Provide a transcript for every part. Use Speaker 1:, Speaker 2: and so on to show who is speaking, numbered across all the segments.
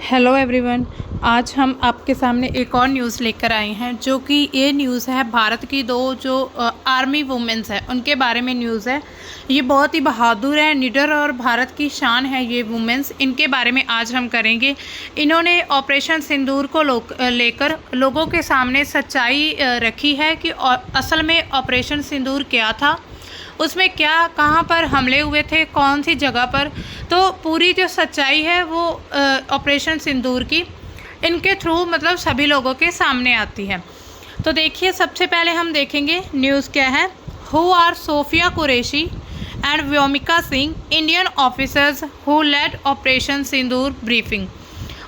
Speaker 1: Hello everyone. आज हम आपके सामने एक और न्यूज़ लेकर आए हैं, जो कि ये न्यूज़ है भारत की दो जो आर्मी वुमेन्स है उनके बारे में न्यूज़ है। ये बहुत ही बहादुर है, निडर और भारत की शान है ये वुमेन्स। इनके बारे में आज हम करेंगे। इन्होंने ऑपरेशन सिंदूर को लेकर लोगों के सामने सच्चाई रखी है कि असल में ऑपरेशन सिंदूर क्या था, उसमें क्या कहाँ पर हमले हुए थे, कौन सी जगह पर। तो पूरी जो सच्चाई है वो ऑपरेशन सिंदूर की इनके थ्रू मतलब सभी लोगों के सामने आती है। तो देखिए, सबसे पहले हम देखेंगे न्यूज़ क्या है। Who are Sofia Qureshi and Vyomika Singh, Indian officers who led operation Sindoor briefing.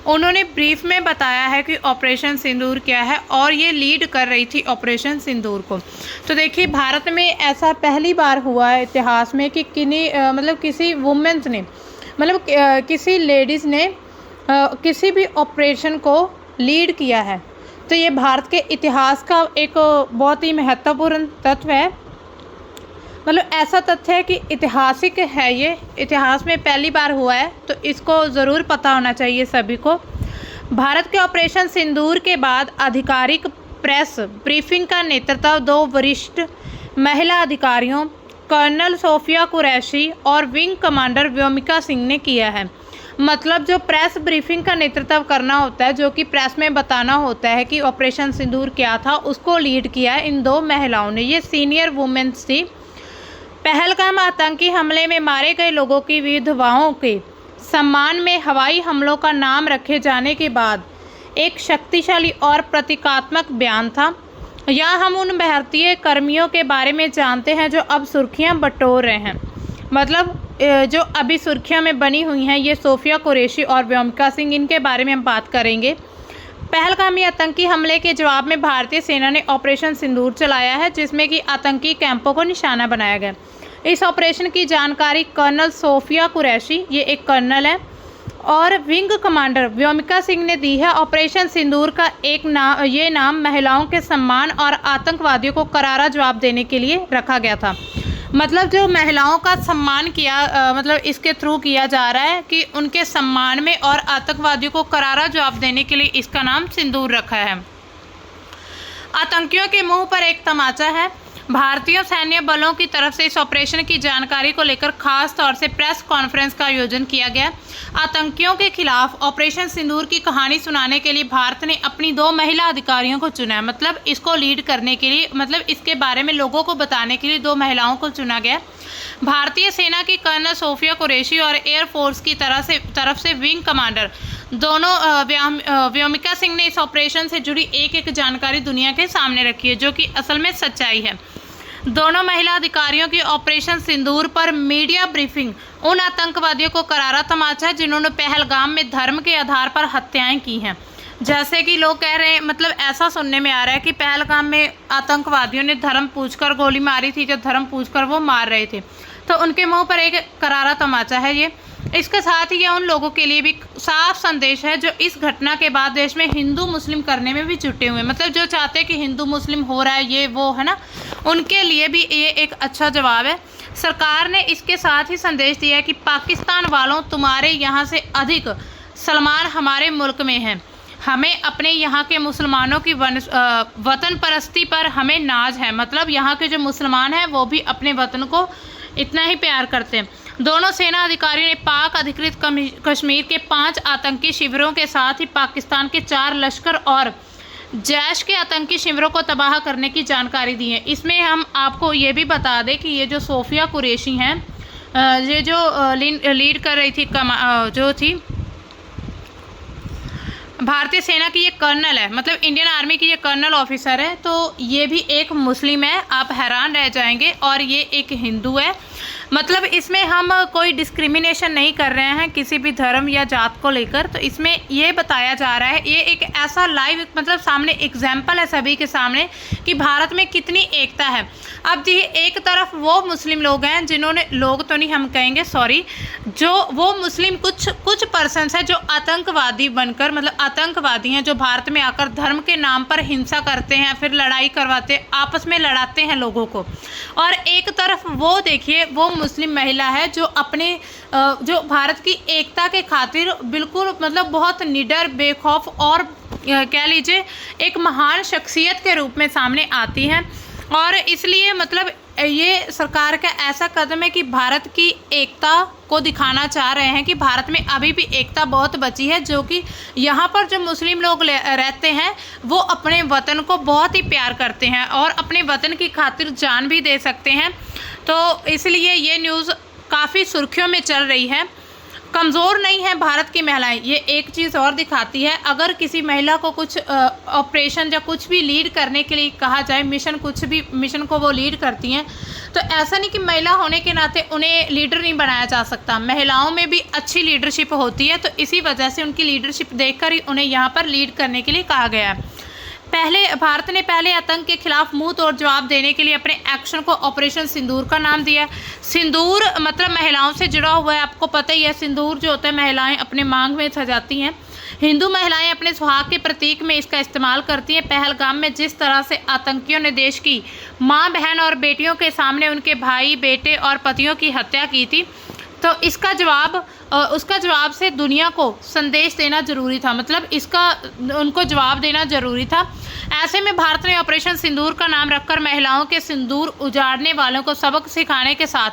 Speaker 1: उन्होंने ब्रीफ में बताया है कि ऑपरेशन सिंदूर क्या है और ये लीड कर रही थी ऑपरेशन सिंदूर को। तो देखिए, भारत में ऐसा पहली बार हुआ है इतिहास में कि किसी वुमेन्स ने किसी लेडीज़ ने किसी भी ऑपरेशन को लीड किया है। तो ये भारत के इतिहास का एक बहुत ही महत्वपूर्ण तत्व है। ऐसा तथ्य है कि ऐतिहासिक है, ये इतिहास में पहली बार हुआ है, तो इसको ज़रूर पता होना चाहिए सभी को। भारत के ऑपरेशन सिंदूर के बाद आधिकारिक प्रेस ब्रीफिंग का नेतृत्व दो वरिष्ठ महिला अधिकारियों कर्नल सोफिया कुरैशी और विंग कमांडर व्योमिका सिंह ने किया है। जो प्रेस ब्रीफिंग का नेतृत्व करना होता है, जो कि प्रेस में बताना होता है कि ऑपरेशन सिंदूर क्या था, उसको लीड किया है इन दो महिलाओं ने। ये सीनियर वुमेन्स थी। पहलगाम आतंकी हमले में मारे गए लोगों की विधवाओं के सम्मान में हवाई हमलों का नाम रखे जाने के बाद एक शक्तिशाली और प्रतीकात्मक बयान था। यहाँ हम उन भारतीय कर्मियों के बारे में जानते हैं जो अब सुर्खियाँ बटोर रहे हैं। जो अभी सुर्खियों में बनी हुई हैं, ये सोफिया कुरैशी और व्योमिका सिंह, इनके बारे में हम बात करेंगे। पहलगामी आतंकी हमले के जवाब में भारतीय सेना ने ऑपरेशन सिंदूर चलाया है, जिसमें कि आतंकी कैंपों को निशाना बनाया गया। इस ऑपरेशन की जानकारी कर्नल सोफिया कुरैशी, ये एक कर्नल है, और विंग कमांडर व्योमिका सिंह ने दी है। ऑपरेशन सिंदूर का ये नाम महिलाओं के सम्मान और आतंकवादियों को करारा जवाब देने के लिए रखा गया था। जो महिलाओं का सम्मान किया इसके थ्रू किया जा रहा है कि उनके सम्मान में, और आतंकवादियों को करारा जवाब देने के लिए इसका नाम सिंदूर रखा है। आतंकियों के मुंह पर एक तमाचा है। भारतीय सैन्य बलों की तरफ से इस ऑपरेशन की जानकारी को लेकर खास तौर से प्रेस कॉन्फ्रेंस का आयोजन किया गया। आतंकियों के खिलाफ ऑपरेशन सिंदूर की कहानी सुनाने के लिए भारत ने अपनी दो महिला अधिकारियों को चुना है। इसको लीड करने के लिए, इसके बारे में लोगों को बताने के लिए दो महिलाओं को चुना गया। भारतीय सेना की कर्नल सोफिया कुरैशी और एयरफोर्स की तरफ से विंग कमांडर दोनों व्योमिका सिंह ने इस ऑपरेशन से जुड़ी एक जानकारी दुनिया के सामने रखी है, जो कि असल में सच्चाई है। दोनों महिला अधिकारियों की ऑपरेशन सिंदूर पर मीडिया ब्रीफिंग उन आतंकवादियों को करारा तमाचा है जिन्होंने पहलगाम में धर्म के आधार पर हत्याएं की हैं। जैसे कि लोग कह रहे हैं, ऐसा सुनने में आ रहा है कि पहलगाम में आतंकवादियों ने धर्म पूछकर गोली मारी थी, जो धर्म पूछकर वो मार रहे थे। तो उनके मुंह पर एक करारा तमाचा है ये। इसके साथ ही ये उन लोगों के लिए भी साफ संदेश है जो इस घटना के बाद देश में हिंदू मुस्लिम करने में भी जुटे हुए हैं। जो चाहते हैं कि हिंदू मुस्लिम हो रहा है, ये वो है ना, उनके लिए भी ये एक अच्छा जवाब है। सरकार ने इसके साथ ही संदेश दिया है कि पाकिस्तान वालों, तुम्हारे यहाँ से अधिक सलमान हमारे मुल्क में हैं। हमें अपने यहाँ के मुसलमानों की वतन परस्ती पर हमें नाज है। यहाँ के जो मुसलमान हैं वो भी अपने वतन को इतना ही प्यार करते हैं। दोनों सेना अधिकारियों ने पाक अधिकृत कश्मीर के 5 आतंकी शिविरों के साथ ही पाकिस्तान के 4 लश्कर और जैश के आतंकी शिविरों को तबाह करने की जानकारी दी है। इसमें हम आपको ये भी बता दें कि ये जो सोफिया कुरैशी हैं, ये जो लीड कर रही थी, जो थी भारतीय सेना की, ये कर्नल है, इंडियन आर्मी की ये कर्नल ऑफिसर है। तो ये भी एक मुस्लिम है, आप हैरान रह जाएंगे, और ये एक हिंदू है। इसमें हम कोई डिस्क्रिमिनेशन नहीं कर रहे हैं किसी भी धर्म या जात को लेकर। तो इसमें ये बताया जा रहा है, ये एक ऐसा लाइव सामने एग्जाम्पल है सभी के सामने कि भारत में कितनी एकता है। अब जी, एक तरफ वो मुस्लिम लोग हैं जिन्होंने, लोग तो नहीं हम कहेंगे, सॉरी, जो वो मुस्लिम कुछ पर्सन्स हैं जो आतंकवादी बनकर, आतंकवादी हैं, जो भारत में आकर धर्म के नाम पर हिंसा करते हैं, फिर लड़ाई करवाते, आपस में लड़ाते हैं लोगों को। और एक तरफ वो देखिए वो मुस्लिम महिला है जो अपने जो भारत की एकता के खातिर बिल्कुल मतलब बहुत निडर, बेखौफ और कह लीजिए एक महान शख्सियत के रूप में सामने आती हैं। और इसलिए मतलब ये सरकार का ऐसा कदम है कि भारत की एकता को दिखाना चाह रहे हैं कि भारत में अभी भी एकता बहुत बची है, जो कि यहाँ पर जो मुस्लिम लोग रहते हैं वो अपने वतन को बहुत ही प्यार करते हैं और अपने वतन की खातिर जान भी दे सकते हैं। तो इसलिए ये न्यूज़ काफ़ी सुर्खियों में चल रही है। कमज़ोर नहीं है भारत की महिलाएं, ये एक चीज़ और दिखाती है। अगर किसी महिला को कुछ ऑपरेशन या कुछ भी लीड करने के लिए कहा जाए, मिशन को वो लीड करती हैं, तो ऐसा नहीं कि महिला होने के नाते उन्हें लीडर नहीं बनाया जा सकता। महिलाओं में भी अच्छी लीडरशिप होती है, तो इसी वजह से उनकी लीडरशिप देखकर ही उन्हें यहाँ पर लीड करने के लिए कहा गया है। भारत ने पहले आतंक के खिलाफ मुंह तोड़ जवाब देने के लिए अपने एक्शन को ऑपरेशन सिंदूर का नाम दिया। सिंदूर मतलब महिलाओं से जुड़ा हुआ है, आपको पता ही है। सिंदूर जो होता है महिलाएं अपने मांग में सजाती हैं। हिंदू महिलाएं अपने सुहाग के प्रतीक में इसका इस्तेमाल करती हैं। पहलगाम में जिस तरह से आतंकियों ने देश की माँ, बहन और बेटियों के सामने उनके भाई, बेटे और पतियों की हत्या की थी, तो उसका जवाब से दुनिया को संदेश देना जरूरी था, मतलब इसका उनको जवाब देना जरूरी था। ऐसे में भारत ने ऑपरेशन सिंदूर का नाम रखकर महिलाओं के सिंदूर उजाड़ने वालों को सबक सिखाने के साथ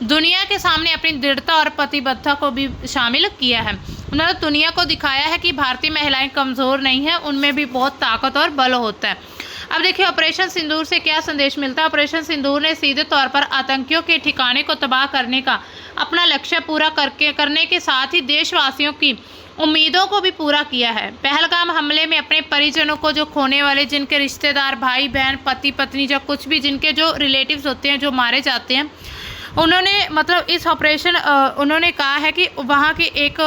Speaker 1: दुनिया के सामने अपनी दृढ़ता और प्रतिबद्धता को भी शामिल किया है। मतलब दुनिया को दिखाया है कि भारतीय महिलाएं कमज़ोर नहीं हैं, उनमें भी बहुत ताकत और बल होता है। अब देखिए ऑपरेशन सिंदूर से क्या संदेश मिलता है। ऑपरेशन सिंदूर ने सीधे तौर पर आतंकियों के ठिकाने को तबाह करने का अपना लक्ष्य पूरा करने के साथ ही देशवासियों की उम्मीदों को भी पूरा किया है। पहलगाम हमले में अपने परिजनों को जो खोने वाले, जिनके रिश्तेदार, भाई बहन, पति पत्नी या कुछ भी जिनके जो रिलेटिव्स होते हैं जो मारे जाते हैं, उन्होंने मतलब इस ऑपरेशन उन्होंने कहा है कि वहाँ की एक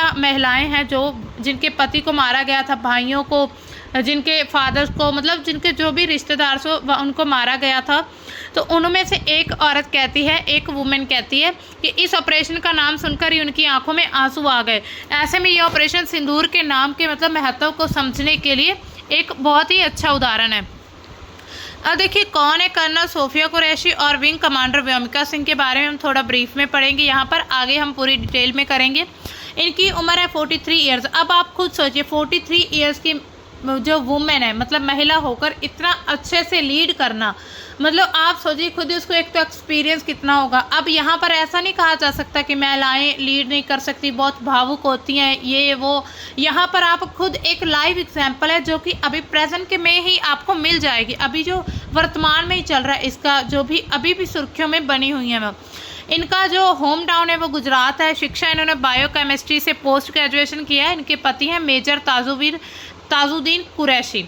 Speaker 1: महिलाएं हैं जो जिनके पति को मारा गया था, भाइयों को, जिनके फादर्स को, मतलब जिनके जो भी रिश्तेदार से उनको मारा गया था, तो उनमें से एक औरत कहती है, एक वुमेन कहती है कि इस ऑपरेशन का नाम सुनकर ही उनकी आंखों में आंसू आ गए। ऐसे में ये ऑपरेशन सिंदूर के नाम के मतलब महत्व को समझने के लिए एक बहुत ही अच्छा उदाहरण है। अब देखिए कौन है कर्नल सोफिया कुरैशी और विंग कमांडर व्योमिका सिंह के बारे में हम थोड़ा ब्रीफ में पढ़ेंगे। यहाँ पर आगे हम पूरी डिटेल में करेंगे। इनकी उम्र है 43 ईयर्स। अब आप खुद सोचिए 43 ईयर्स की जो वुमेन है, मतलब महिला होकर इतना अच्छे से लीड करना, मतलब आप सोचिए खुद ही उसको एक तो एक्सपीरियंस कितना होगा। अब यहाँ पर ऐसा नहीं कहा जा सकता कि महिलाएं लीड नहीं कर सकती, बहुत भावुक होती हैं, ये वो। यहाँ पर आप खुद एक लाइव एग्जांपल है जो कि अभी प्रेजेंट के में ही आपको मिल जाएगी। अभी जो वर्तमान में ही चल रहा है, इसका जो भी अभी भी सुर्खियों में बनी हुई है। इनका जो होम टाउन है वो गुजरात है। शिक्षा इन्होंने बायोकेमिस्ट्री से पोस्ट ग्रेजुएशन किया है। इनके पति हैं मेजर ताजुद्दीन कुरैशी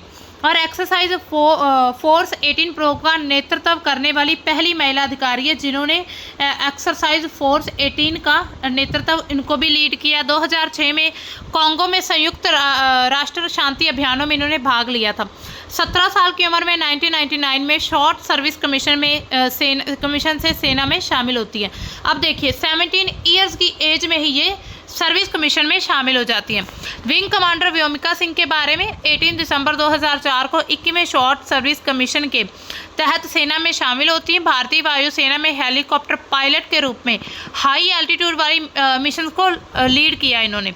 Speaker 1: और एक्सरसाइज फोर्स 18 प्रो का नेतृत्व करने वाली पहली महिला अधिकारी है जिन्होंने एक्सरसाइज फोर्स 18 का नेतृत्व इनको भी लीड किया। 2006 में कांगो में संयुक्त राष्ट्र शांति अभियानों में इन्होंने भाग लिया था। 17 साल की उम्र में 1999 में शॉर्ट सर्विस कमीशन से सेना में शामिल होती है। अब देखिए 17 ईयर्स की एज में ही ये सर्विस कमीशन में शामिल हो जाती हैं। विंग कमांडर व्योमिका सिंह के बारे में 18 दिसंबर 2004 को 21वें शॉर्ट सर्विस कमीशन के तहत सेना में शामिल होती हैं। भारतीय वायुसेना में हेलीकॉप्टर पायलट के रूप में हाई एल्टीट्यूड वाली मिशन को लीड किया इन्होंने।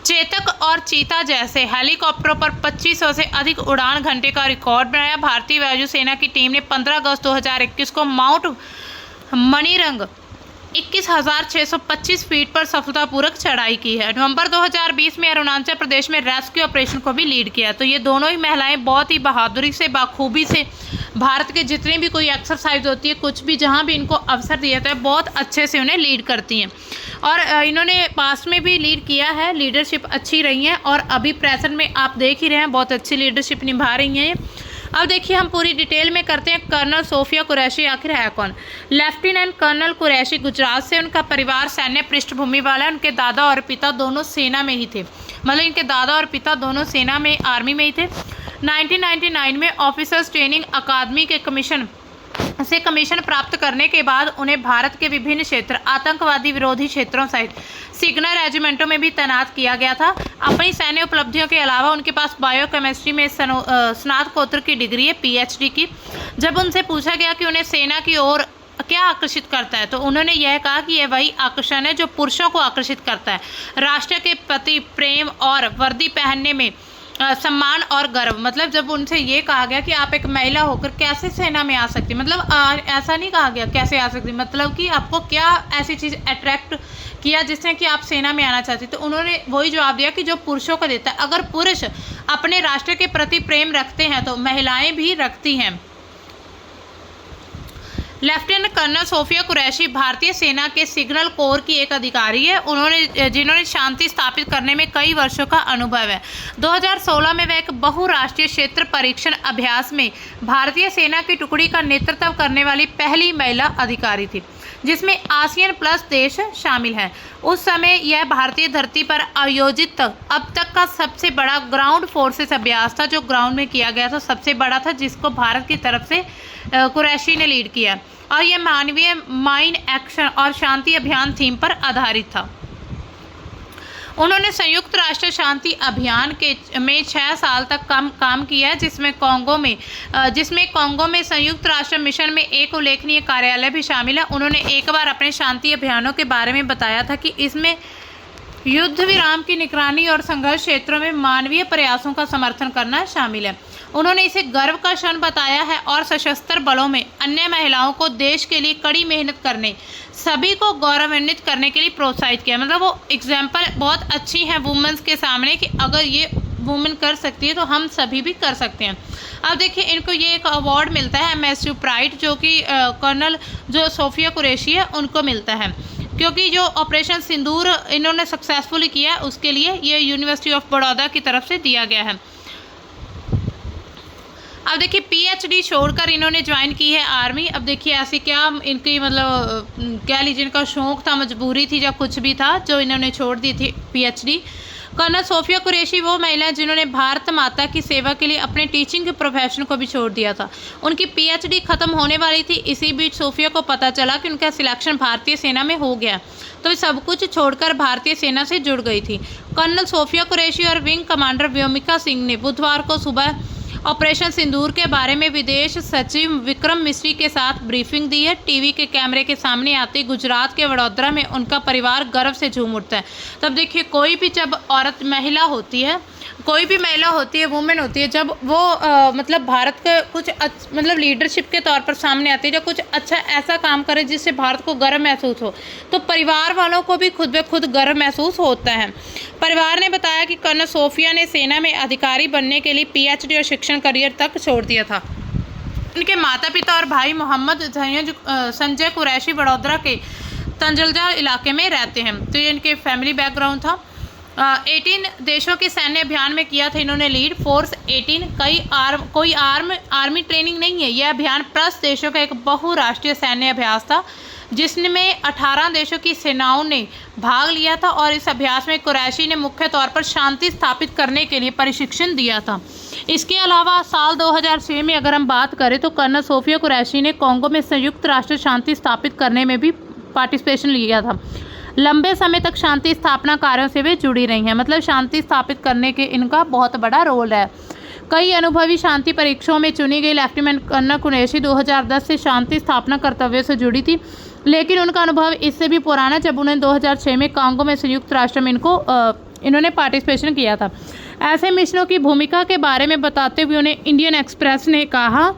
Speaker 1: चेतक और चीता जैसे हेलीकॉप्टरों पर 2500 से अधिक उड़ान घंटे का रिकॉर्ड बनाया। भारतीय वायुसेना की टीम ने 15 अगस्त 2021 को माउंट मणिरंग 21,625 फीट पर सफलतापूर्वक चढ़ाई की है। नवंबर 2020 में अरुणाचल प्रदेश में रेस्क्यू ऑपरेशन को भी लीड किया। तो ये दोनों ही महिलाएं बहुत ही बहादुरी से, बाखूबी से भारत के जितनी भी कोई एक्सरसाइज होती है, कुछ भी जहां भी इनको अवसर दिया जाता है, बहुत अच्छे से उन्हें लीड करती हैं। और इन्होंने पास्ट में भी लीड किया है, लीडरशिप अच्छी रही है और अभी प्रेजेंट में आप देख ही रहे हैं बहुत अच्छी लीडरशिप निभा रही हैं। अब देखिए हम पूरी डिटेल में करते हैं। कर्नल सोफिया कुरैशी आखिर है कौन। लेफ्टिनेंट कर्नल कुरैशी गुजरात से, उनका परिवार सैन्य पृष्ठभूमि वाला है। उनके दादा और पिता दोनों सेना में ही थे, मतलब इनके दादा और पिता दोनों सेना में, आर्मी में ही थे। 1999 में ऑफिसर्स ट्रेनिंग अकादमी के कमीशन से कमीशन प्राप्त करने के बाद उन्हें भारत के विभिन्न क्षेत्र, आतंकवादी विरोधी क्षेत्रों सहित सिग्नल रेजिमेंटों में भी तैनात किया गया था। अपनी सैन्य उपलब्धियों के अलावा उनके पास बायोकेमिस्ट्री में स्नातकोत्तर की डिग्री है, PhD की। जब उनसे पूछा गया कि उन्हें सेना की ओर क्या आकर्षित करता है, तो उन्होंने यह कहा कि यह वही आकर्षण है जो पुरुषों को आकर्षित करता है, राष्ट्र के प्रति प्रेम और वर्दी पहनने में सम्मान और गर्व। मतलब जब उनसे ये कहा गया कि आप एक महिला होकर कैसे सेना में आ सकती, मतलब ऐसा नहीं कहा गया कैसे आ सकती, मतलब कि आपको क्या ऐसी चीज़ अट्रैक्ट किया जिससे कि आप सेना में आना चाहती। तो उन्होंने वही जवाब दिया कि जो पुरुषों को देता है। अगर पुरुष अपने राष्ट्र के प्रति प्रेम रखते हैं तो महिलाएं भी रखती हैं। लेफ्टिनेंट कर्नल सोफिया कुरैशी भारतीय सेना के सिग्नल कोर की एक अधिकारी है, जिन्होंने शांति स्थापित करने में कई वर्षों का अनुभव है। 2016 में वह एक बहुराष्ट्रीय क्षेत्र परीक्षण अभ्यास में भारतीय सेना की टुकड़ी का नेतृत्व करने वाली पहली महिला अधिकारी थी, जिसमें आसियान प्लस देश शामिल हैं। उस समय यह भारतीय धरती पर आयोजित अब तक का सबसे बड़ा ग्राउंड फोर्सेस अभ्यास था, जो ग्राउंड में किया गया था, सबसे बड़ा था, जिसको भारत की तरफ से कुरैशी ने लीड किया। और यह मानवीय माइन एक्शन और शांति अभियान थीम पर आधारित था। उन्होंने संयुक्त राष्ट्र शांति अभियान में 6 साल तक काम किया है, जिसमें कांगो में संयुक्त राष्ट्र मिशन में एक उल्लेखनीय कार्यालय भी शामिल है। उन्होंने एक बार अपने शांति अभियानों के बारे में बताया था कि इसमें युद्ध विराम की निगरानी और संघर्ष क्षेत्रों में मानवीय प्रयासों का समर्थन करना शामिल है। उन्होंने इसे गर्व का क्षण बताया है और सशस्त्र बलों में अन्य महिलाओं को देश के लिए कड़ी मेहनत करने, सभी को गौरवान्वित करने के लिए प्रोत्साहित किया। मतलब वो एग्जाम्पल बहुत अच्छी है वुमेन्स के सामने कि अगर ये वुमेन कर सकती है तो हम सभी भी कर सकते हैं। अब देखिए, इनको ये एक अवार्ड मिलता है MSU प्राइड, जो कि कर्नल जो सोफिया कुरैशी है उनको मिलता है, क्योंकि जो ऑपरेशन सिंदूर इन्होंने सक्सेसफुली किया है उसके लिए ये यूनिवर्सिटी ऑफ बड़ौदा की तरफ से दिया गया है। अब देखिए, PhD छोड़कर इन्होंने ज्वाइन की है आर्मी। अब देखिए ऐसी क्या इनकी मतलब क्या लीजिए, इनका शौक था, मजबूरी थी, या कुछ भी था जो इन्होंने छोड़ दी थी PhD। कर्नल सोफिया कुरैशी वो महिला है जिन्होंने भारत माता की सेवा के लिए अपने टीचिंग के प्रोफेशन को भी छोड़ दिया था। उनकी PhD खत्म होने वाली थी, इसी बीच सोफिया को पता चला कि उनका सिलेक्शन भारतीय सेना में हो गया, तो सब कुछ छोड़कर भारतीय सेना से जुड़ गई थी। कर्नल सोफिया कुरैशी और विंग कमांडर व्योमिका सिंह ने बुधवार को सुबह ऑपरेशन सिंदूर के बारे में विदेश सचिव विक्रम मिश्री के साथ ब्रीफिंग दी है। टीवी के कैमरे के सामने आते गुजरात के वडोदरा में उनका परिवार गर्व से झूम उठता है। तब देखिए, कोई भी जब औरत महिला होती है, कोई भी महिला होती है, वुमेन होती है, जब वो मतलब भारत का कुछ मतलब लीडरशिप के तौर पर सामने आती है, जो कुछ अच्छा ऐसा काम करे जिससे भारत को गर्व महसूस हो, तो परिवार वालों को भी खुद ब खुद गर्व महसूस होता है। परिवार ने बताया कि कर्नल सोफिया ने सेना में अधिकारी बनने के लिए PhD और शिक्षण करियर तक छोड़ दिया था। उनके माता पिता और भाई मोहम्मद संजय कुरैशी वडोदरा के तंजलजा इलाके में रहते हैं। तो ये इनके फैमिली बैकग्राउंड था। 18 देशों के सैन्य अभियान में किया था इन्होंने लीड। फोर्स 18 कोई आर्मी ट्रेनिंग नहीं है, यह अभियान प्लस देशों का एक बहुराष्ट्रीय सैन्य अभ्यास था, जिसमें 18 देशों की सेनाओं ने भाग लिया था। और इस अभ्यास में कुरैशी ने मुख्य तौर पर शांति स्थापित करने के लिए प्रशिक्षण दिया था। इसके अलावा साल 2006 में अगर हम बात करें तो कर्नल सोफिया कुरैशी ने कांगो में संयुक्त राष्ट्र शांति स्थापित करने में भी पार्टिसिपेशन लिया था। लंबे समय तक शांति स्थापना कार्यों से वे जुड़ी रही हैं, मतलब शांति स्थापित करने के इनका बहुत बड़ा रोल है। कई अनुभवी शांति परीक्षाओं में चुनी गई लेफ्टिनेंट कर्नल कुरैशी 2010 से शांति स्थापना कर्तव्यों से जुड़ी थी, लेकिन उनका अनुभव इससे भी पुराना, जब उन्हें 2006 में कांगो में संयुक्त राष्ट्र में इन्होंने पार्टिसिपेशन किया था। ऐसे मिशनों की भूमिका के बारे में बताते हुए उन्हें इंडियन एक्सप्रेस ने कहा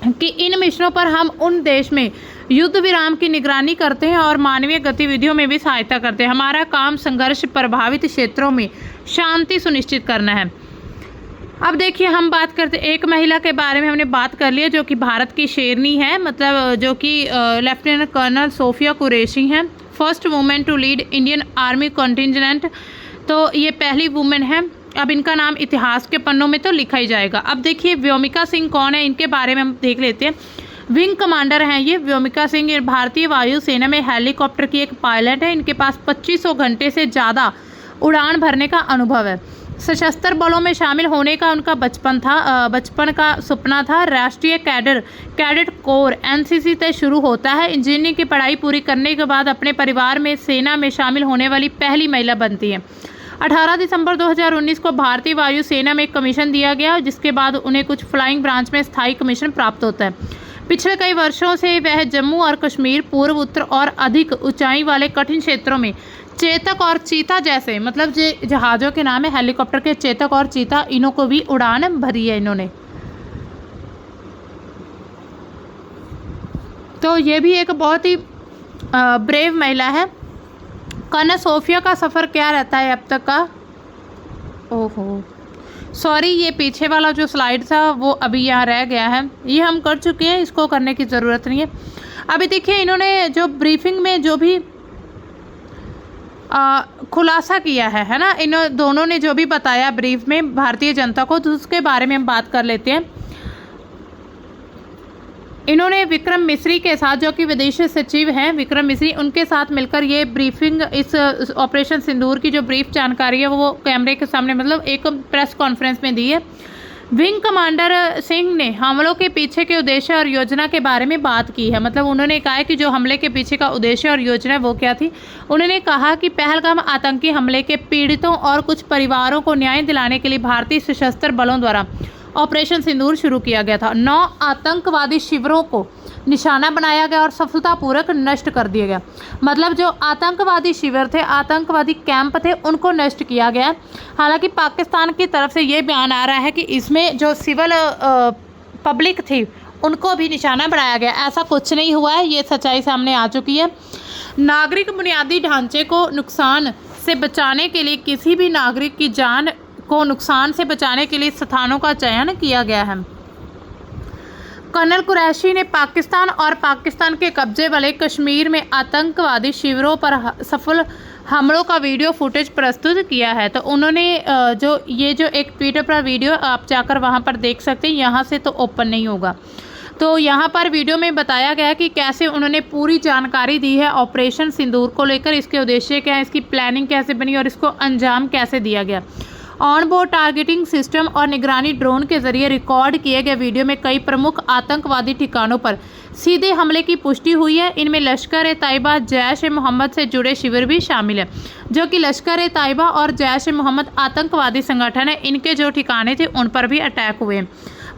Speaker 1: कि इन मिशनों पर हम उन देश में युद्ध विराम की निगरानी करते हैं और मानवीय गतिविधियों में भी सहायता करते हैं। हमारा काम संघर्ष प्रभावित क्षेत्रों में शांति सुनिश्चित करना है। अब देखिए, हम बात करते एक महिला के बारे में हमने बात कर लिया, जो कि भारत की शेरनी है, मतलब जो कि लेफ्टिनेंट कर्नल सोफिया कुरैशी हैं, first women to lead Indian army contingent. तो ये पहली वुमेन है। अब इनका नाम इतिहास के पन्नों में तो लिखा ही जाएगा। अब देखिए, व्योमिका सिंह कौन है, इनके बारे में हम देख लेते हैं। विंग कमांडर हैं ये व्योमिका सिंह। ये भारतीय वायुसेना में हेलीकॉप्टर की एक पायलट है। इनके पास 2500 घंटे से ज़्यादा उड़ान भरने का अनुभव है। सशस्त्र बलों में शामिल होने का उनका बचपन का सपना था। राष्ट्रीय कैडेट कोर एनसीसी से शुरू होता है। इंजीनियरिंग की पढ़ाई पूरी करने के बाद अपने परिवार में सेना में शामिल होने वाली पहली महिला बनती है। 18 दिसंबर 2019 को भारतीय वायु सेना में एक कमीशन दिया गया, जिसके बाद उन्हें कुछ फ्लाइंग ब्रांच में स्थायी कमीशन प्राप्त होता है। पिछले कई वर्षों से वह जम्मू और कश्मीर, पूर्व, उत्तर और अधिक ऊंचाई वाले कठिन क्षेत्रों में चेतक और चीता जैसे, मतलब जो जहाज़ों के नाम है हेलीकॉप्टर के चेतक और चीता, इन्हों को भी उड़ान भरी है इन्होंने। तो ये भी एक बहुत ही ब्रेव महिला है। कर्नल सोफिया का सफ़र क्या रहता है अब तक का? ओहो सॉरी, ये पीछे वाला जो स्लाइड था वो अभी यहाँ रह गया है, ये हम कर चुके हैं, इसको करने की ज़रूरत नहीं है। अभी देखिए इन्होंने जो ब्रीफिंग में जो भी खुलासा किया है ना, इन दोनों ने जो भी बताया ब्रीफ में भारतीय जनता को, तो उसके बारे में हम बात कर लेते हैं। इन्होंने विक्रम मिश्री के साथ, जो कि विदेश सचिव हैं विक्रम मिश्री, उनके साथ मिलकर ये ब्रीफिंग, इस ऑपरेशन सिंदूर की जो ब्रीफ जानकारी है वो कैमरे के सामने, मतलब एक प्रेस कॉन्फ्रेंस में दी है। विंग कमांडर सिंह ने हमलों के पीछे के उद्देश्य और योजना के बारे में बात की है। मतलब उन्होंने कहा है कि जो हमले के पीछे का उद्देश्य और योजना वो क्या थी। उन्होंने कहा कि पहलगाम आतंकी हमले के पीड़ितों और कुछ परिवारों को न्याय दिलाने के लिए भारतीय सशस्त्र बलों द्वारा ऑपरेशन सिंदूर शुरू किया गया था। 9 आतंकवादी शिविरों को निशाना बनाया गया और सफलतापूर्वक नष्ट कर दिया गया। मतलब जो आतंकवादी शिविर थे, आतंकवादी कैंप थे, उनको नष्ट किया गया। हालांकि पाकिस्तान की तरफ से ये बयान आ रहा है कि इसमें जो सिविल पब्लिक थी उनको भी निशाना बनाया गया। ऐसा कुछ नहीं हुआ है, ये सच्चाई सामने आ चुकी है। नागरिक बुनियादी ढांचे को नुकसान से बचाने के लिए, किसी भी नागरिक की जान को नुकसान से बचाने के लिए स्थानों का चयन किया गया है। कर्नल कुरैशी ने पाकिस्तान और पाकिस्तान के कब्जे वाले कश्मीर में आतंकवादी शिविरों पर सफल हमलों का वीडियो फुटेज प्रस्तुत किया है। तो उन्होंने जो एक ट्विटर पर वीडियो आप जाकर वहां पर देख सकते हैं, यहाँ से तो ओपन नहीं होगा। तो यहाँ पर वीडियो में बताया गया कि कैसे उन्होंने पूरी जानकारी दी है ऑपरेशन सिंदूर को लेकर, इसके उद्देश्य क्या है, इसकी प्लानिंग कैसे बनी और इसको अंजाम कैसे दिया गया। ऑन बोर्ड टारगेटिंग सिस्टम और निगरानी ड्रोन के जरिए रिकॉर्ड किए गए वीडियो में कई प्रमुख आतंकवादी ठिकानों पर सीधे हमले की पुष्टि हुई है। इनमें लश्कर-ए-तैयबा, जैश-ए-मोहम्मद से जुड़े शिविर भी शामिल है, जो कि लश्कर-ए-तैयबा और जैश-ए-मोहम्मद आतंकवादी संगठन है, इनके जो ठिकाने थे उन पर भी अटैक हुए हैं।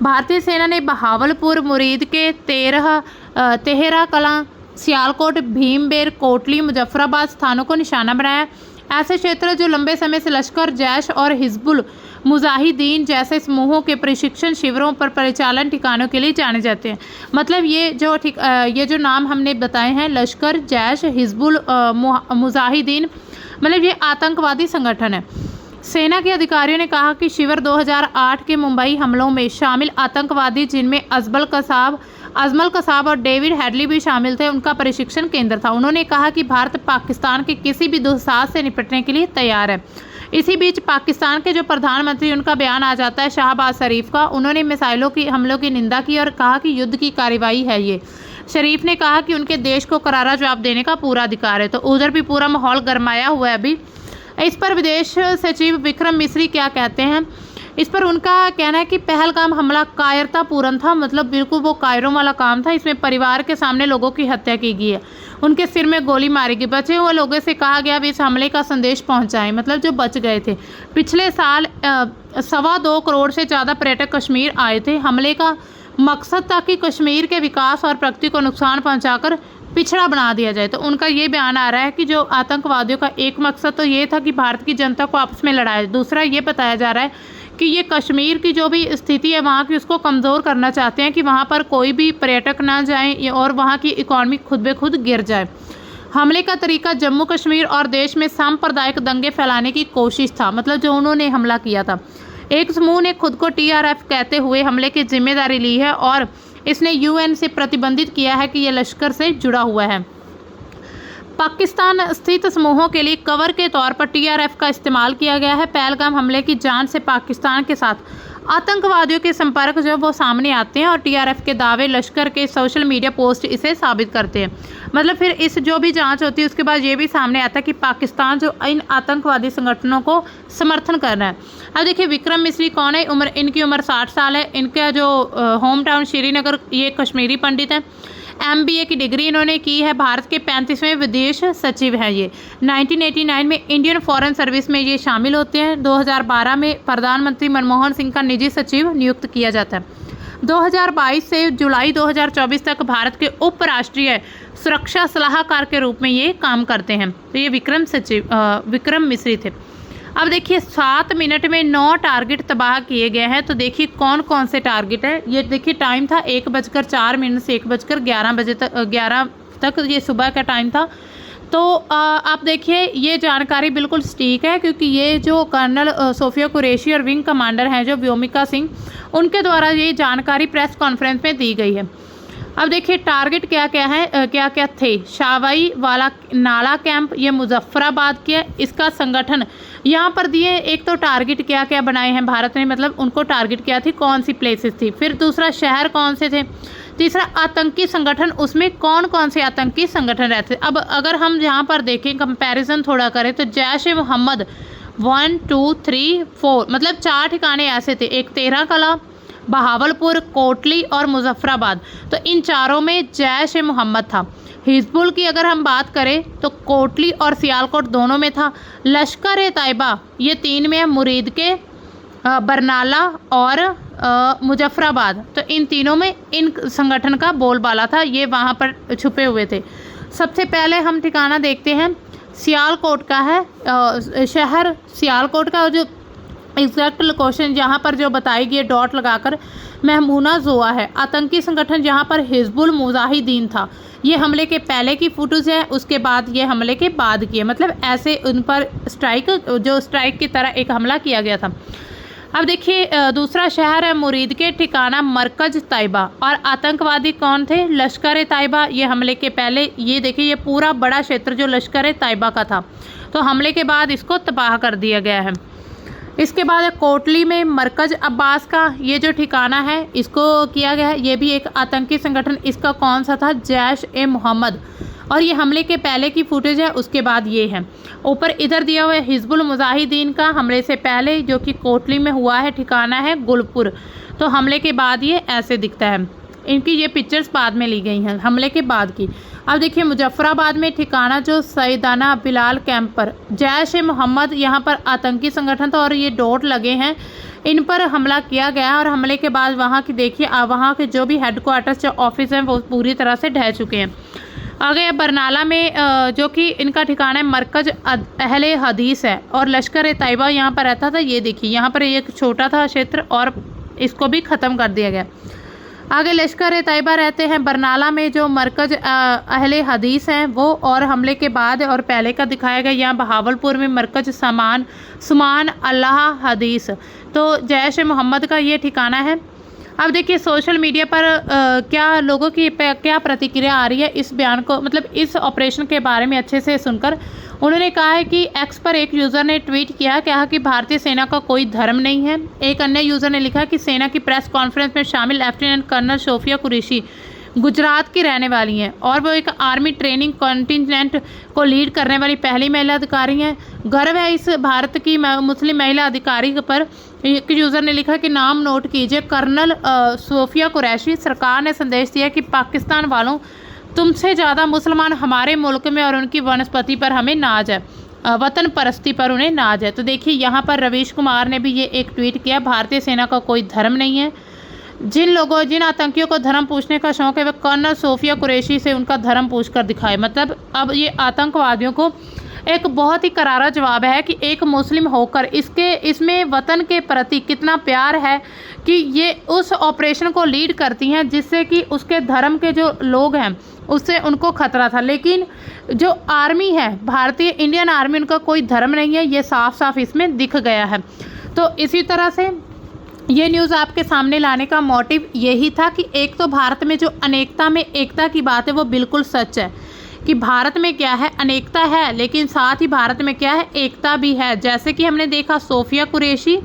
Speaker 1: भारतीय सेना ने बहावलपुर, मुरीद के तेहरा कलां, सियालकोट, भीमबेर, कोटली, मुजफ्फराबाद स्थानों को निशाना बनाया। ऐसे क्षेत्र जो लंबे समय से लश्कर, जैश और हिजबुल मुजाहिदीन जैसे समूहों के प्रशिक्षण शिविरों पर परिचालन ठिकानों के लिए जाने जाते हैं। मतलब ये जो नाम हमने बताए हैं, लश्कर, जैश, हिजबुल मुजाहिदीन, मतलब ये आतंकवादी संगठन है। सेना के अधिकारियों ने कहा कि शिविर 2008 के मुंबई हमलों में शामिल आतंकवादी, जिनमें अजमल कसाब और डेविड हेडली भी शामिल थे, उनका प्रशिक्षण केंद्र था। उन्होंने कहा कि भारत पाकिस्तान के किसी भी दुस्साहस से निपटने के लिए तैयार है। इसी बीच पाकिस्तान के जो प्रधानमंत्री, उनका बयान आ जाता है शहबाज शरीफ का। उन्होंने मिसाइलों की हमलों की निंदा की और कहा कि युद्ध की कार्रवाई है ये। शरीफ ने कहा कि उनके देश को करारा जवाब देने का पूरा अधिकार है। तो उधर भी पूरा माहौल गरमाया हुआ है अभी। इस पर विदेश सचिव विक्रम मिश्री क्या कहते हैं, इस पर उनका कहना है कि पहलगाम हमला कायरतापूर्ण था। मतलब बिल्कुल वो कायरों वाला काम था। इसमें परिवार के सामने लोगों की हत्या की गई है, उनके सिर में गोली मारी गई। बचे हुए लोगों से कहा गया भी इस हमले का संदेश पहुंचाएं, मतलब जो बच गए थे। पिछले साल 2.25 करोड़ से ज़्यादा पर्यटक कश्मीर आए थे। हमले का मकसद था कि कश्मीर के विकास और प्रगति को नुकसान पहुँचाकर पिछड़ा बना दिया जाए। तो उनका ये बयान आ रहा है कि जो आतंकवादियों का एक मकसद तो ये था कि भारत की जनता को आपस में लड़ाया। दूसरा ये बताया जा रहा है कि ये कश्मीर की जो भी स्थिति है वहाँ की, उसको कमज़ोर करना चाहते हैं कि वहाँ पर कोई भी पर्यटक ना जाए और वहाँ की इकॉनमी खुद ब खुद गिर जाए। हमले का तरीका जम्मू कश्मीर और देश में सांप्रदायिक दंगे फैलाने की कोशिश था। मतलब जो उन्होंने हमला किया था। एक समूह ने खुद को TRF कहते हुए हमले की जिम्मेदारी ली है और इसने UN से प्रतिबंधित किया है कि यह लश्कर से जुड़ा हुआ है। पाकिस्तान स्थित समूहों के लिए कवर के तौर पर TRF का इस्तेमाल किया गया है। पहलगाम हमले की जांच से पाकिस्तान के साथ आतंकवादियों के संपर्क जो वो सामने आते हैं और टीआरएफ के दावे, लश्कर के सोशल मीडिया पोस्ट इसे साबित करते हैं। मतलब फिर इस जो भी जांच होती है उसके बाद ये भी सामने आता है कि पाकिस्तान जो इन आतंकवादी संगठनों को समर्थन कर रहा है। अब देखिए विक्रम मिश्री कौन है, इनकी उम्र 60 साल है। इनका जो होम टाउन श्रीनगर, ये कश्मीरी पंडित है। MBA की डिग्री इन्होंने की है। भारत के 35वें विदेश सचिव हैं ये। 1989 में इंडियन फॉरेन सर्विस में ये शामिल होते हैं। 2012 में प्रधानमंत्री मनमोहन सिंह का निजी सचिव नियुक्त किया जाता है। 2022 से जुलाई 2024 तक भारत के उपराष्ट्रीय सुरक्षा सलाहकार के रूप में ये काम करते हैं। तो ये विक्रम मिश्री थे। अब देखिए 7 मिनट में 9 टारगेट तबाह किए गए हैं। तो देखिए कौन कौन से टारगेट है। ये देखिए टाइम था 1:04 से 1:11 तक ये सुबह का टाइम था। तो आप देखिए ये जानकारी बिल्कुल सटीक है, क्योंकि ये जो कर्नल सोफिया कुरैशी और विंग कमांडर हैं जो व्योमिका सिंह, उनके द्वारा ये जानकारी प्रेस कॉन्फ्रेंस में दी गई है। अब देखिए टारगेट क्या क्या है, क्या क्या थे। शावाई वाला नाला कैंप, ये मुजफ्फराबाद के, इसका संगठन यहाँ पर दिए। एक तो टारगेट क्या क्या बनाए हैं भारत ने, मतलब उनको टारगेट क्या थी, कौन सी प्लेसेस थी। फिर दूसरा शहर कौन से थे। तीसरा आतंकी संगठन, उसमें कौन कौन से आतंकी संगठन रहते। अब अगर हम यहाँ पर देखें, कंपैरिजन थोड़ा करें, तो जैश ए मोहम्मद 1 2 3 4 मतलब 4 ठिकाने ऐसे थे। एक 13 कला, बहावलपुर, कोटली और मुजफ्फराबाद। तो इन चारों में जैश ए मोहम्मद था। हिजबुल की अगर हम बात करें तो कोटली और सियालकोट दोनों में था। लश्कर ए तैयबा ये 3 में है, मुरीद के, बरनाला और मुजफ्फराबाद। तो इन तीनों में इन संगठन का बोलबाला था, ये वहाँ पर छुपे हुए थे। सबसे पहले हम ठिकाना देखते हैं, सियालकोट का है शहर सियालकोट का। जो एग्जैक्ट लोकेशन जहाँ पर जो बताई गई डॉट लगाकर, महमूना जोआ है। आतंकी संगठन जहाँ पर हिजबुल मुजाहिदीन था। ये हमले के पहले की फोटोज है, उसके बाद ये हमले के बाद की है। मतलब ऐसे उन पर स्ट्राइक की तरह एक हमला किया गया था। अब देखिए दूसरा शहर है मुरीद के, ठिकाना मरकज तैयबा। और आतंकवादी कौन थे, लश्कर ए तैयबा। ये हमले के पहले, ये देखिए ये पूरा बड़ा क्षेत्र जो लश्कर ए तैयबा का था, तो हमले के बाद इसको तबाह कर दिया गया है। इसके बाद कोटली में मरकज अब्बास का ये जो ठिकाना है, इसको किया गया है। ये भी एक आतंकी संगठन, इसका कौन सा था, जैश ए मोहम्मद। और ये हमले के पहले की फुटेज है, उसके बाद ये है। ऊपर इधर दिया हुआ है हिजबुल मुजाहिदीन का हमले से पहले, जो कि कोटली में हुआ है, ठिकाना है गुलपुर। तो हमले के बाद ये ऐसे दिखता है। इनकी ये पिक्चर्स बाद में ली गई हैं, हमले के बाद की। अब देखिए मुजफ्फराबाद में ठिकाना जो सैदाना बिलाल कैंप पर, जैश ए मोहम्मद यहाँ पर आतंकी संगठन था और ये डॉट लगे हैं, इन पर हमला किया गया। और हमले के बाद वहाँ की देखिए वहाँ के जो भी हेडक्वार्टर्स जो ऑफिस हैं वो पूरी तरह से ढह चुके हैं। आगे बरनाला में जो कि इनका ठिकाना है मरकज अहले हदीस है और लश्कर ए तैयबा यहाँ पर रहता था। ये देखिए यहाँ पर एक छोटा था क्षेत्र और इसको भी ख़त्म कर दिया गया। आगे लश्कर ए तैयबा रहते हैं बरनाला में, जो मरकज अहले हदीस हैं वो। और हमले के बाद और पहले का दिखाया गया यहाँ बहावलपुर में मरकज सुमान अल्लाह हदीस। तो जैश ए मोहम्मद का ये ठिकाना है। अब देखिए सोशल मीडिया पर क्या लोगों की क्या प्रतिक्रिया आ रही है इस बयान को, मतलब इस ऑपरेशन के बारे में अच्छे से सुनकर। उन्होंने कहा है कि एक्स पर एक यूज़र ने ट्वीट किया, कहा कि भारतीय सेना का कोई धर्म नहीं है। एक अन्य यूज़र ने लिखा कि सेना की प्रेस कॉन्फ्रेंस में शामिल लेफ्टिनेंट कर्नल सोफिया कुरैशी गुजरात की रहने वाली हैं और वो एक आर्मी ट्रेनिंग कॉन्टिजेंट को लीड करने वाली पहली महिला अधिकारी हैं। गर्व है इस भारत की मुस्लिम महिला अधिकारी पर। एक यूज़र ने लिखा कि नाम नोट कीजिए, कर्नल सोफिया कुरैशी। सरकार ने संदेश दिया कि पाकिस्तान वालों, तुमसे ज़्यादा मुसलमान हमारे मुल्क में और उनकी वनस्पति पर हमें नाज है, वतन परस्ती पर उन्हें नाज है। तो देखिए यहाँ पर रवीश कुमार ने भी ये एक ट्वीट किया, भारतीय सेना का कोई धर्म नहीं है। जिन आतंकियों को धर्म पूछने का शौक है वह कर्नल सोफिया कुरैशी से उनका धर्म पूछ कर दिखाए। मतलब अब ये आतंकवादियों को एक बहुत ही करारा जवाब है कि एक मुस्लिम होकर इसमें वतन के प्रति कितना प्यार है कि ये उस ऑपरेशन को लीड करती हैं जिससे कि उसके धर्म के जो लोग हैं उससे उनको खतरा था। लेकिन जो आर्मी है, भारतीय इंडियन आर्मी, उनका कोई धर्म नहीं है, ये साफ साफ इसमें दिख गया है। तो इसी तरह से ये न्यूज़ आपके सामने लाने का मोटिव यही था कि एक तो भारत में जो अनेकता में एकता की बात है वो बिल्कुल सच है कि भारत में क्या है, अनेकता है, लेकिन साथ ही भारत में क्या है, एकता भी है। जैसे कि हमने देखा सोफिया कुरैशी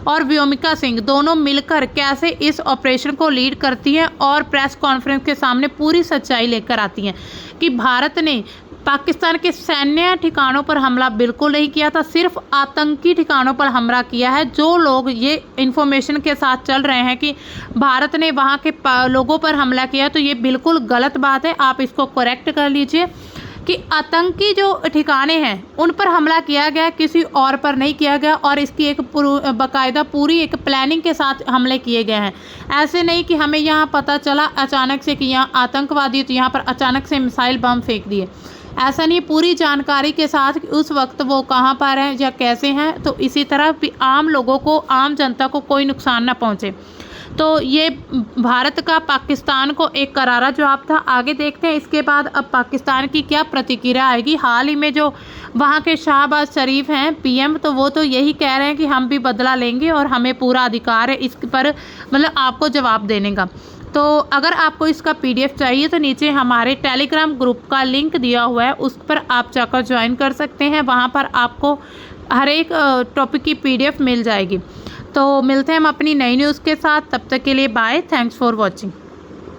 Speaker 1: और व्योमिका सिंह दोनों मिलकर कैसे इस ऑपरेशन को लीड करती हैं और प्रेस कॉन्फ्रेंस के सामने पूरी सच्चाई लेकर आती हैं कि भारत ने पाकिस्तान के सैन्य ठिकानों पर हमला बिल्कुल नहीं किया था, सिर्फ आतंकी ठिकानों पर हमला किया है। जो लोग ये इन्फॉर्मेशन के साथ चल रहे हैं कि भारत ने वहाँ के लोगों पर हमला किया, तो ये बिल्कुल गलत बात है। आप इसको करेक्ट कर लीजिए कि आतंकी जो ठिकाने हैं उन पर हमला किया गया, किसी और पर नहीं किया गया, और इसकी एक बाकायदा पूरी एक प्लानिंग के साथ हमले किए गए हैं। ऐसे नहीं कि हमें यहाँ पता चला अचानक से कि यहाँ आतंकवादी, तो यहाँ पर अचानक से मिसाइल बम फेंक दिए। ऐसा नहीं, पूरी जानकारी के साथ उस वक्त वो कहाँ पर हैं या कैसे हैं, तो इसी तरह भी आम लोगों को, आम जनता को कोई नुकसान ना पहुँचे। तो ये भारत का पाकिस्तान को एक करारा जवाब था। आगे देखते हैं इसके बाद अब पाकिस्तान की क्या प्रतिक्रिया आएगी। हाल ही में जो वहाँ के शहबाज शरीफ हैं पीएम, तो वो तो यही कह रहे हैं कि हम भी बदला लेंगे और हमें पूरा अधिकार है इस पर, मतलब आपको जवाब देने का। तो अगर आपको इसका पीडीएफ चाहिए तो नीचे हमारे टेलीग्राम ग्रुप का लिंक दिया हुआ है, उस पर आप जाकर ज्वाइन कर सकते हैं। वहाँ पर आपको हर एक टॉपिक की पीडीएफ मिल जाएगी। तो मिलते हैं हम अपनी नई न्यूज़ के साथ, तब तक के लिए बाय, थैंक्स फॉर वॉचिंग।